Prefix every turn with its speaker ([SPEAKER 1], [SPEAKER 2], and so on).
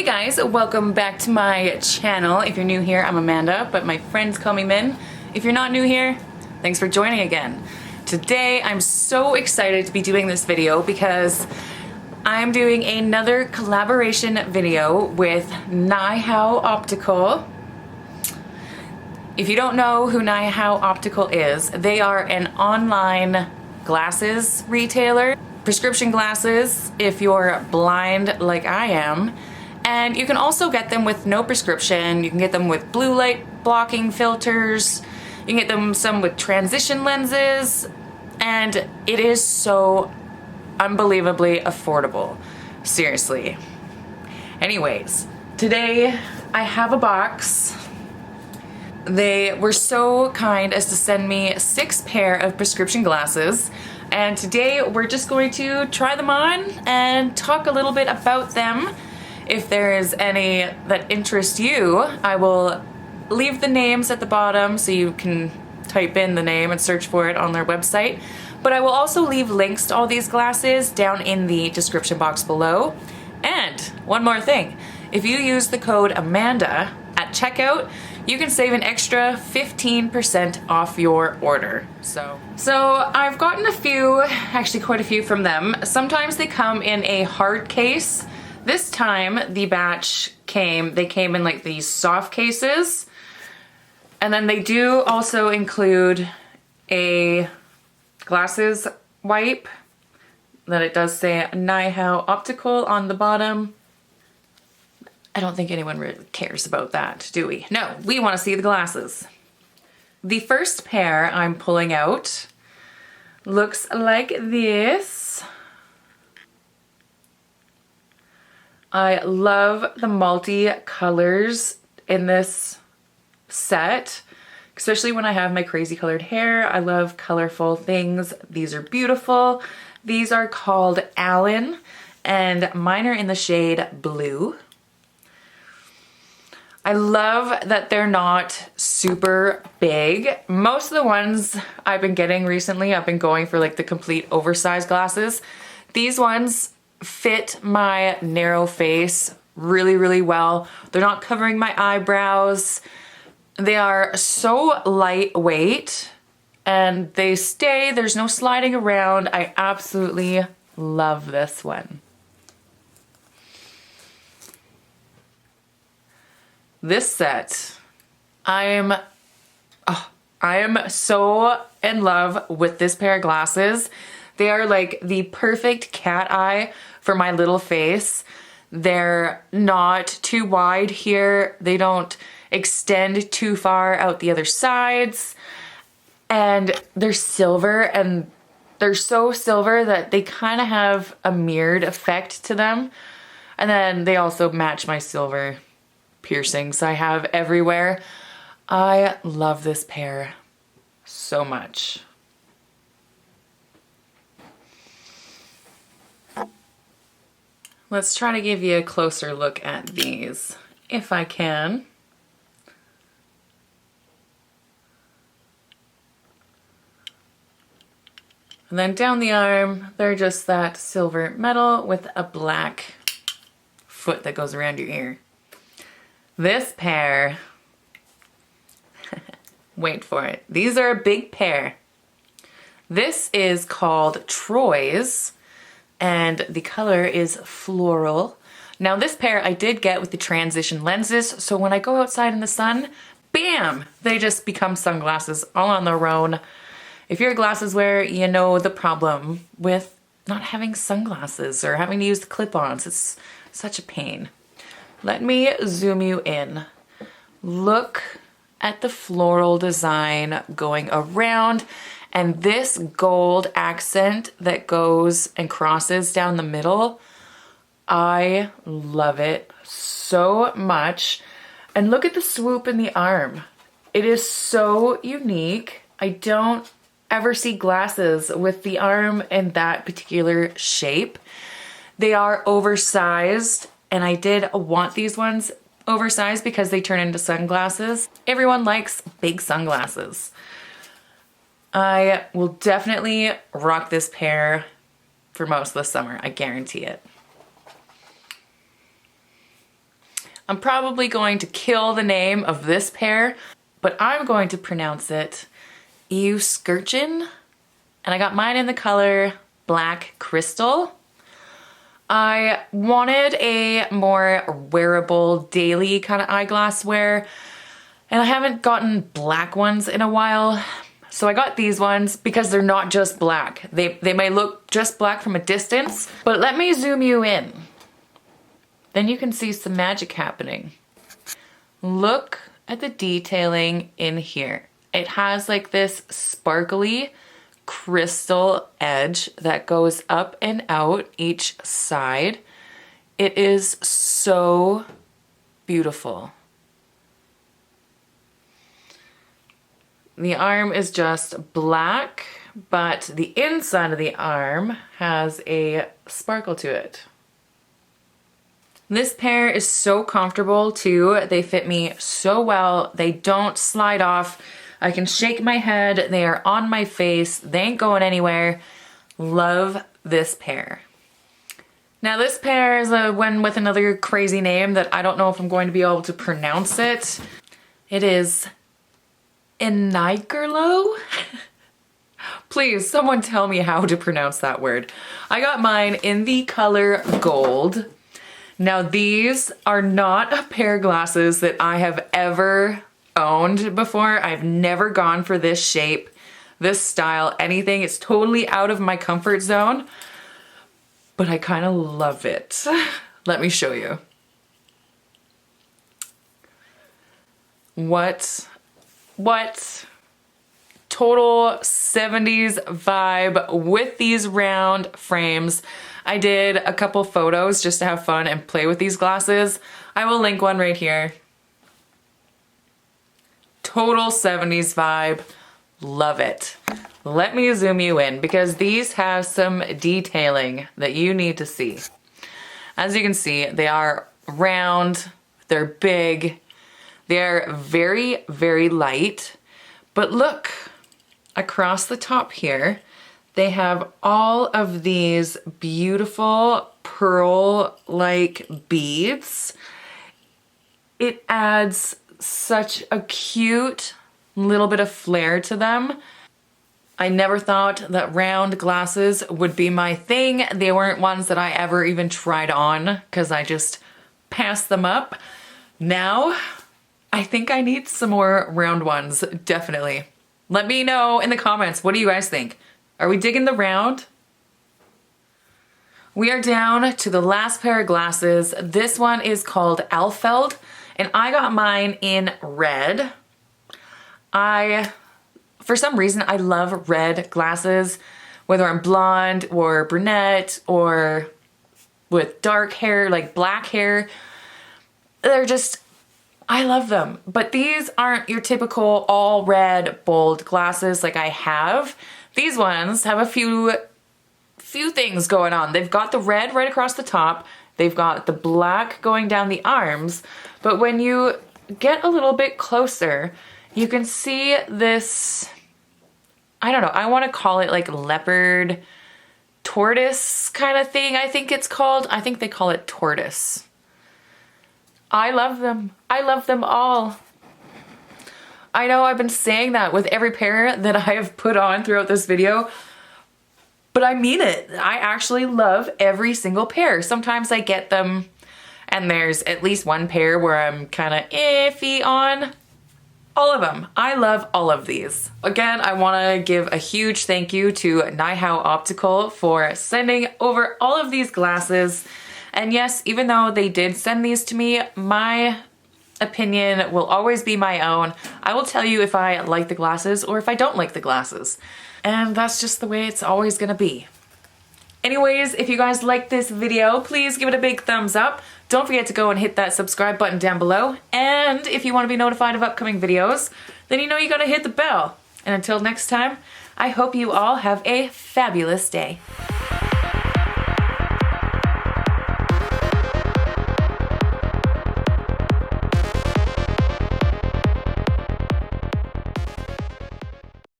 [SPEAKER 1] Hey guys, welcome back to my channel. If you're new here, I'm Amanda, but my friends call me Min. If you're not new here, thanks for joining again. Today, I'm so excited to be doing this video because I'm doing another collaboration video with Nihao Optical. If you don't know who Nihao Optical is, they are an online glasses retailer. Prescription glasses if you're blind like I am. And you can also get them with no prescription. You can get them with blue light blocking filters. You can get them some with transition lenses. And it is so unbelievably affordable. Seriously. Anyways, today I have a box. They were so kind as to send me 6 pair of prescription glasses. And today we're just going to try them on and talk a little bit about them. If there is any that interest you, I will leave the names at the bottom so you can type in the name and search for it on their website. But I will also leave links to all these glasses down in the description box below. And one more thing, if you use the code Amanda at checkout, you can save an extra 15% off your order. So I've gotten a few, actually quite a few from them. Sometimes they come in a hard case. This time the batch they came in like these soft cases. And then they do also include a glasses wipe that it does say Nihao Optical on the bottom. I don't think anyone really cares about that, do we? No, we want to see the glasses. The first pair I'm pulling out looks like this. I love the multi-colors in this set, especially when I have my crazy colored hair. I love colorful things. These are beautiful. These are called Allen, and mine are in the shade blue. I love that they're not super big. Most of the ones I've been getting recently, I've been going for like the complete oversized glasses. These ones fit my narrow face really, really well. They're not covering my eyebrows. They are so lightweight and they stay, there's no sliding around. I absolutely love this one. This set, I am so in love with this pair of glasses. They are like the perfect cat eye for my little face. They're not too wide here. They don't extend too far out the other sides. And they're silver, and they're so silver that they kind of have a mirrored effect to them. And then they also match my silver piercings I have everywhere. I love this pair so much. Let's try to give you a closer look at these, if I can. And then down the arm, they're just that silver metal with a black foot that goes around your ear. This pair, wait for it. These are a big pair. This is called Troy's, and the color is floral. Now this pair I did get with the transition lenses, so when I go outside in the sun, bam, they just become sunglasses all on their own. If you're a glasses wearer, you know the problem with not having sunglasses or having to use the clip-ons. It's such a pain. Let me zoom you in. Look at the floral design going around, and this gold accent that goes and crosses down the middle. I love it so much. And look at the swoop in the arm. It is so unique. I don't ever see glasses with the arm in that particular shape. They are oversized, and I did want these ones oversized because they turn into sunglasses. Everyone likes big sunglasses. I will definitely rock this pair for most of the summer. I guarantee it. I'm probably going to kill the name of this pair, but I'm going to pronounce it Eurskichen. And I got mine in the color Black Crystal. I wanted a more wearable daily kind of eyeglass wear, and I haven't gotten black ones in a while. So I got these ones because they're not just black. They may look just black from a distance, but let me zoom you in. Then you can see some magic happening. Look at the detailing in here. It has like this sparkly crystal edge that goes up and out each side. It is so beautiful. The arm is just black, but the inside of the arm has a sparkle to it. This pair is so comfortable too. They fit me so well. They don't slide off. I can shake my head. They are on my face. They ain't going anywhere. Love this pair. Now this pair is one with another crazy name that I don't know if I'm going to be able to pronounce it. It is Ennigerloh. Please, someone tell me how to pronounce that word. I got mine in the color gold. Now these are not a pair of glasses that I have ever owned before. I've never gone for this shape, this style, anything. It's totally out of my comfort zone, but I kind of love it. Let me show you. What total 70s vibe with these round frames. I did a couple photos just to have fun and play with these glasses. I will link one right here. Total 70s vibe. Love it. Let me zoom you in because these have some detailing that you need to see. As you can see, they are round, they're big, they're very, very light. But look, across the top here, they have all of these beautiful pearl-like beads. It adds such a cute little bit of flair to them. I never thought that round glasses would be my thing. They weren't ones that I ever even tried on because I just passed them up. Now, I think I need some more round ones, definitely. Let me know in the comments, what do you guys think? Are we digging the round? We are down to the last pair of glasses. This one is called Alfeld, and I got mine in red. For some reason, I love red glasses, whether I'm blonde or brunette or with dark hair, like black hair. They're just, I love them. But these aren't your typical all red, bold glasses like I have. These ones have a few things going on. They've got the red right across the top. They've got the black going down the arms. But when you get a little bit closer, you can see this, I don't know, I want to call it like leopard tortoise kind of thing, I think it's called. I think they call it tortoise. I love them. I love them all. I know I've been saying that with every pair that I have put on throughout this video, but I mean it. I actually love every single pair. Sometimes I get them and there's at least one pair where I'm kind of iffy on. All of them. I love all of these. Again, I want to give a huge thank you to Nihao Optical for sending over all of these glasses. And yes, even though they did send these to me, my opinion will always be my own. I will tell you if I like the glasses or if I don't like the glasses. And that's just the way it's always gonna be. Anyways, if you guys like this video, please give it a big thumbs up. Don't forget to go and hit that subscribe button down below. And if you want to be notified of upcoming videos, then you know you gotta hit the bell. And until next time, I hope you all have a fabulous day.